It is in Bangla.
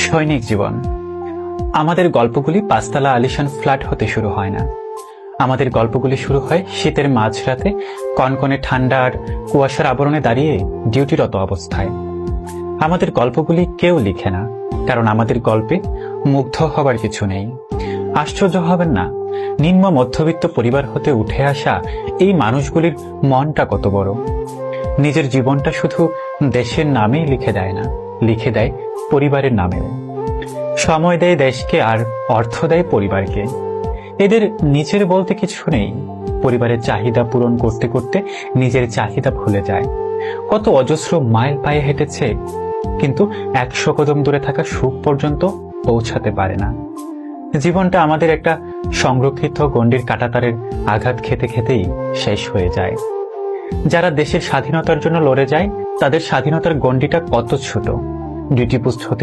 সৈনিক জীবন। আমাদের গল্পগুলি পাঁচতলা আলিশান ফ্ল্যাট হতে শুরু হয় না। আমাদের গল্পগুলি শুরু হয় শীতের মাঝরাতে কনকনে ঠান্ডা আর কুয়াশার আবরণে দাঁড়িয়ে ডিউটিরত অবস্থায়। আমাদের গল্পগুলি কেউ লিখে না, কারণ আমাদের গল্পে মুগ্ধ হবার কিছু নেই। আশ্চর্য হবেন না, নিম্ন মধ্যবিত্ত পরিবার হতে উঠে আসা এই মানুষগুলির মনটা কত বড়। নিজের জীবনটা শুধু দেশের নামেই লিখে দেয় না, লিখে দেয় পরিবারের নামেও। সময় দেয় দেশকে আর অর্থ দেয় পরিবারকে। এদের নিজের বলতে কিছু নেই। পরিবারের চাহিদা পূরণ করতে করতে নিজের চাহিদা ভুলে যায়। কত অজস্র মাইল পায়ে হেঁটেছে, কিন্তু 100 কদম দূরে থাকা সুখ পর্যন্ত পৌঁছাতে পারে না। জীবনটা আমাদের একটা সংরক্ষিত গণ্ডির কাঁটাতারের আঘাত খেতে খেতেই শেষ হয়ে যায়। যারা দেশের স্বাধীনতার জন্য লড়ে যায়, তাদের স্বাধীনতার গণ্ডিটা কত ছোট। ডিউটি পোস্ট হতে